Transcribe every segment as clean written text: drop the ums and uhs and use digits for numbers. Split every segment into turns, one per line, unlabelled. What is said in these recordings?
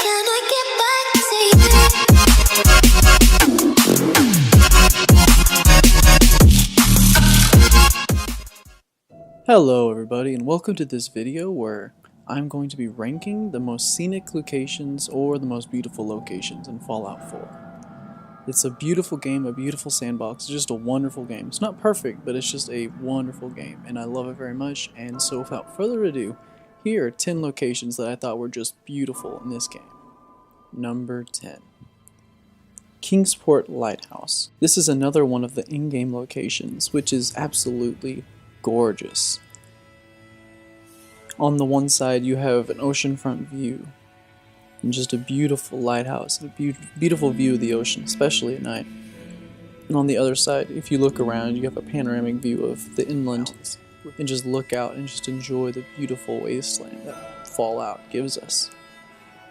Can I get back to you?
Hello everybody, and welcome to this video where I'm going to be ranking the most scenic locations or the most beautiful locations in Fallout 4. It's a beautiful game, a beautiful sandbox, it's just a wonderful game. It's not perfect, but it's just a wonderful game, and I love it very much. And so without further ado, here are 10 locations that I thought were just beautiful in this game. Number 10. Kingsport Lighthouse. This is another one of the in-game locations, which is absolutely gorgeous. On the one side you have an oceanfront view and just a beautiful lighthouse and a beautiful view of the ocean, especially at night. And on the other side, if you look around, you have a panoramic view of the inland and just look out and just enjoy the beautiful wasteland that Fallout gives us.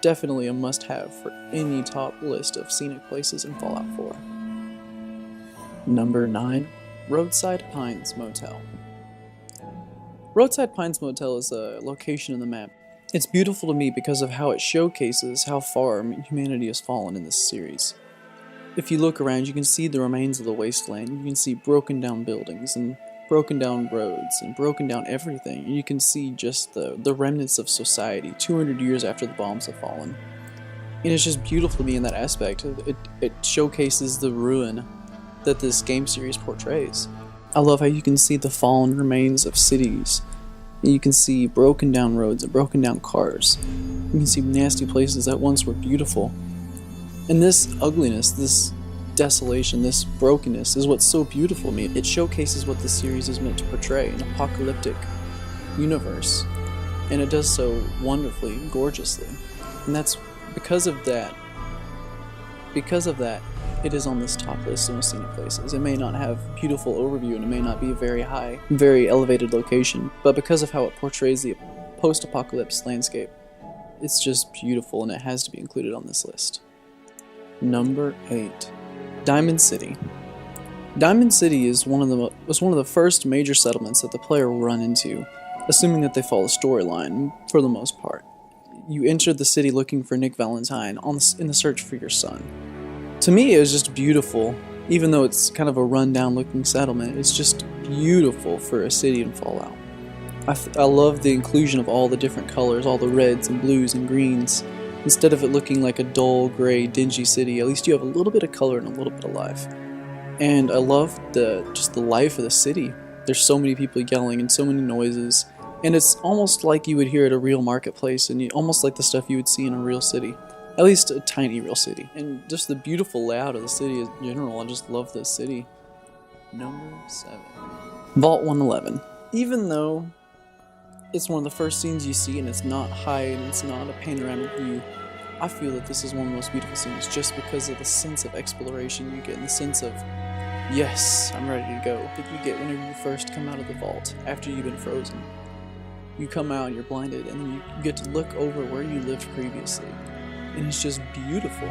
Definitely a must-have for any top list of scenic places in Fallout 4. Number 9. Roadside Pines Motel. Roadside Pines Motel is a location in the map. It's beautiful to me because of how it showcases how far humanity has fallen in this series. If you look around, you can see the remains of the wasteland. You can see broken down buildings and broken down roads and broken down everything. And you can see just the remnants of society 200 years after the bombs have fallen. And it's just beautiful to me in that aspect. It showcases the ruin that this game series portrays. I love how you can see the fallen remains of cities. You can see broken down roads and broken down cars. You can see nasty places that once were beautiful. And this ugliness, this desolation, this brokenness is what's so beautiful to me. It showcases what the series is meant to portray, an apocalyptic universe. And it does so wonderfully and gorgeously. And that's because of that, it is on this top list of scenic places. It may not have beautiful overview and it may not be a very high, very elevated location, but because of how it portrays the post-apocalypse landscape, it's just beautiful and it has to be included on this list. Number 8. Diamond City. Diamond City is one of the first major settlements that the player will run into, assuming that they follow storyline for the most part. You enter the city looking for Nick Valentine in the search for your son. To me, it was just beautiful. Even though it's kind of a run-down looking settlement, it's just beautiful for a city in Fallout. I love the inclusion of all the different colors, all the reds and blues and greens. Instead of it looking like a dull, gray, dingy city, at least you have a little bit of color and a little bit of life. And I love just the life of the city. There's so many people yelling and so many noises, and it's almost like you would hear at a real marketplace, and almost like the stuff you would see in a real city. At least a tiny real city. And just the beautiful layout of the city in general, I just love this city. Number 7. Vault 111. Even though it's one of the first scenes you see and it's not high and it's not a panoramic view, I feel that this is one of the most beautiful scenes just because of the sense of exploration you get and the sense of, yes, I'm ready to go, that you get whenever you first come out of the vault after you've been frozen. You come out and you're blinded, and then you get to look over where you lived previously. And it's just beautiful.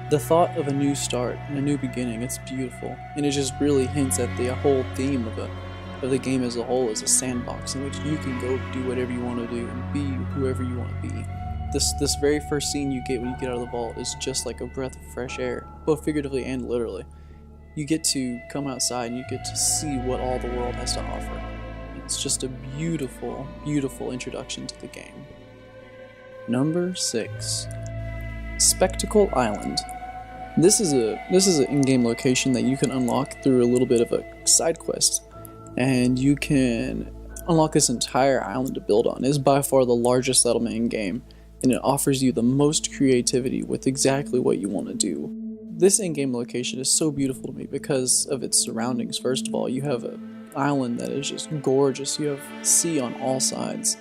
The thought of a new start and a new beginning, it's beautiful. And it just really hints at the whole theme of the game as a whole as a sandbox in which you can go do whatever you want to do and be whoever you want to be. This very first scene you get when you get out of the vault is just like a breath of fresh air, both figuratively and literally. You get to come outside and you get to see what all the world has to offer. It's just a beautiful, beautiful introduction to the game. Number 6. Spectacle Island. This is an in-game location that you can unlock through a little bit of a side quest, and you can unlock this entire island to build on. It is by far the largest settlement in game, and it offers you the most creativity with exactly what you want to do. This in-game location is so beautiful to me because of its surroundings. First of all, you have an island that is just gorgeous. You have sea on all sides.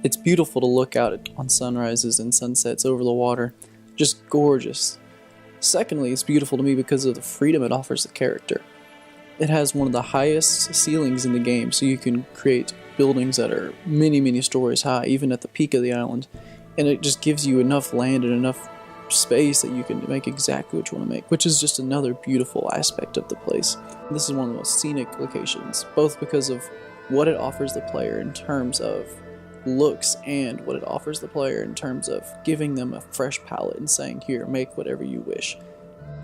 It's beautiful to look out on sunrises and sunsets over the water. Just gorgeous. Secondly, it's beautiful to me because of the freedom it offers the character. It has one of the highest ceilings in the game, so you can create buildings that are many, many stories high, even at the peak of the island. And it just gives you enough land and enough space that you can make exactly what you want to make, which is just another beautiful aspect of the place. This is one of the most scenic locations, both because of what it offers the player in terms of looks and what it offers the player in terms of giving them a fresh palette and saying, here, make whatever you wish.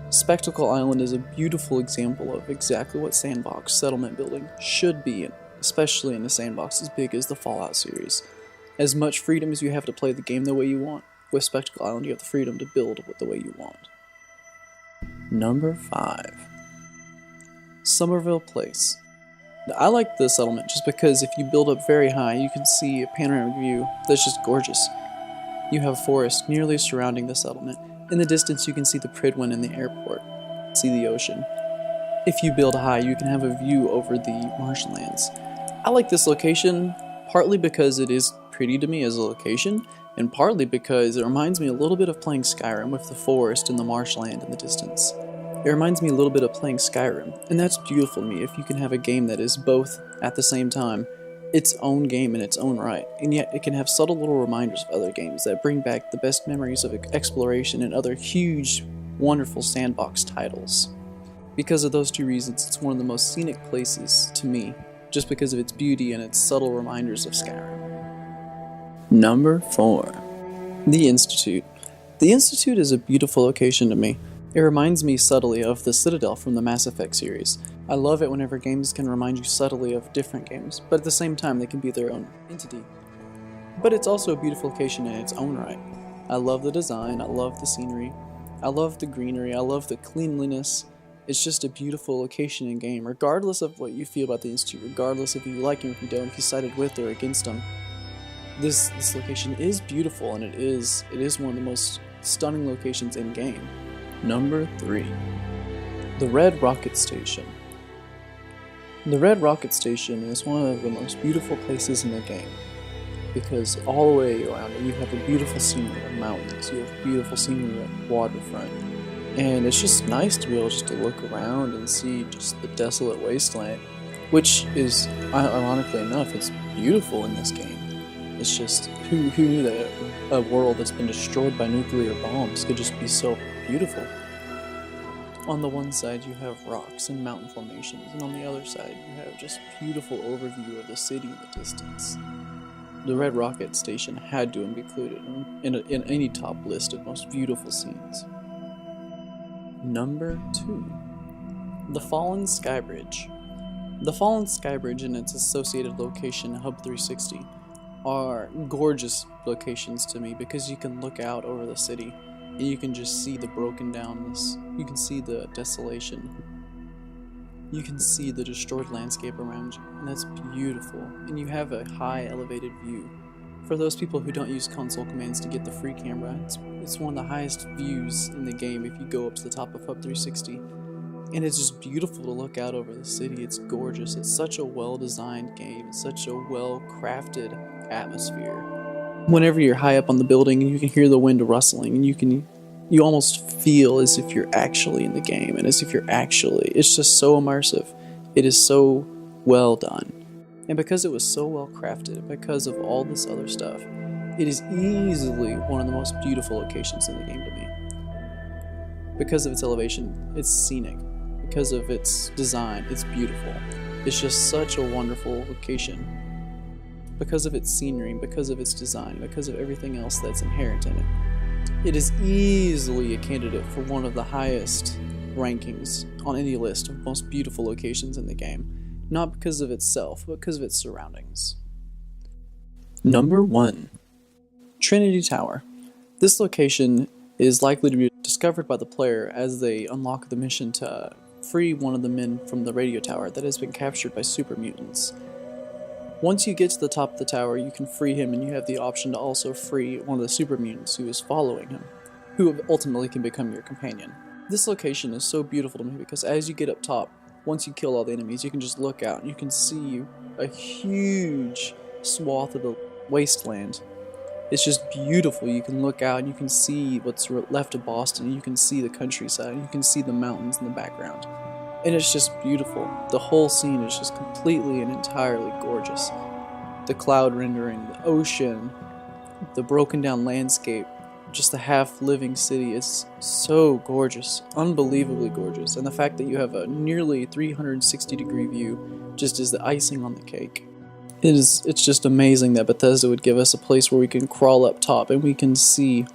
Spectacle Island is a beautiful example of exactly what sandbox settlement building should be, especially in a sandbox as big as the Fallout series. As much freedom as you have to play the game the way you want, with Spectacle Island you have the freedom to build the way you want. Number 5. Somerville Place. I like the settlement just because if you build up very high, you can see a panoramic view that's just gorgeous. You have forest nearly surrounding the settlement. In the distance, you can see the Pridwin and the airport, see the ocean. If you build high, you can have a view over the marshlands. I like this location partly because it is pretty to me as a location, and partly because it reminds me a little bit of playing Skyrim with the forest and the marshland in the distance. It reminds me a little bit of playing Skyrim, and that's beautiful to me if you can have a game that is both, at the same time, its own game in its own right, and yet it can have subtle little reminders of other games that bring back the best memories of exploration and other huge, wonderful sandbox titles. Because of those two reasons, it's one of the most scenic places to me, just because of its beauty and its subtle reminders of Skyrim. Number 4. The Institute. The Institute is a beautiful location to me. It reminds me subtly of the Citadel from the Mass Effect series. I love it whenever games can remind you subtly of different games, but at the same time they can be their own entity. But it's also a beautiful location in its own right. I love the design, I love the scenery, I love the greenery, I love the cleanliness. It's just a beautiful location in game, regardless of what you feel about the Institute, regardless if you like him, if you don't, if you sided with or against him. This location is beautiful, and it is one of the most stunning locations in game. Number 3. The Red Rocket Station. The Red Rocket Station is one of the most beautiful places in the game, because all the way around it you have a beautiful scenery of mountains, you have beautiful scenery of waterfront, and it's just nice to be able just to look around and see just the desolate wasteland, which is, ironically enough, it's beautiful in this game. It's just, who knew that a world that's been destroyed by nuclear bombs could just be so beautiful. On the one side you have rocks and mountain formations, and on the other side you have just beautiful overview of the city in the distance. The Red Rocket Station had to be included in any top list of most beautiful scenes. Number 2. The Fallen Skybridge. The Fallen Skybridge and its associated location, Hub 360, are gorgeous locations to me because you can look out over the city and you can just see the broken downness, you can see the desolation, you can see the destroyed landscape around you, and that's beautiful, and you have a high elevated view. For those people who don't use console commands to get the free camera, it's one of the highest views in the game if you go up to the top of Hub 360, and it's just beautiful to look out over the city. It's gorgeous. It's such a well-designed game. It's such a well-crafted atmosphere. Whenever you're high up on the building and you can hear the wind rustling, and you almost feel as if you're actually in the game, and as if it's just so immersive. It is so well done. And because it was so well crafted, because of all this other stuff, it is easily one of the most beautiful locations in the game to me. Because of its elevation, it's scenic. Because of its design, it's beautiful. It's just such a wonderful location. Because of its scenery, because of its design, because of everything else that's inherent in it. It is easily a candidate for one of the highest rankings on any list of most beautiful locations in the game. Not because of itself, but because of its surroundings. Number 1. Trinity Tower. This location is likely to be discovered by the player as they unlock the mission to free one of the men from the radio tower that has been captured by super mutants. Once you get to the top of the tower, you can free him, and you have the option to also free one of the super mutants who is following him, who ultimately can become your companion. This location is so beautiful to me because as you get up top, once you kill all the enemies, you can just look out and you can see a huge swath of the wasteland. It's just beautiful. You can look out and you can see what's left of Boston. You can see the countryside. You can see the mountains in the background. And it's just beautiful. The whole scene is just completely and entirely gorgeous. The cloud rendering, the ocean, the broken down landscape, just the half-living city is so gorgeous, unbelievably gorgeous. And the fact that you have a nearly 360-degree view just is the icing on the cake. It's just amazing that Bethesda would give us a place where we can crawl up top and we can see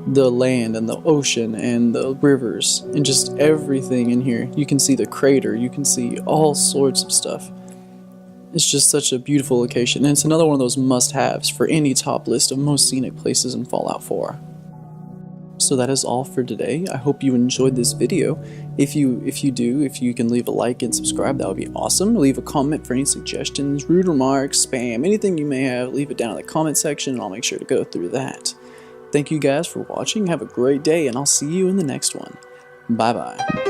the land and the ocean and the rivers and just everything in here. You can see the crater, you can see all sorts of stuff. It's just such a beautiful location, and it's another one of those must-haves for any top list of most scenic places in Fallout 4. So that is all for today. I hope you enjoyed this video. If you can leave a like and subscribe, that would be awesome. Leave a comment for any suggestions, rude remarks, spam, anything you may have, leave it down in the comment section and I'll make sure to go through that. Thank you guys for watching, have a great day, and I'll see you in the next one. Bye bye.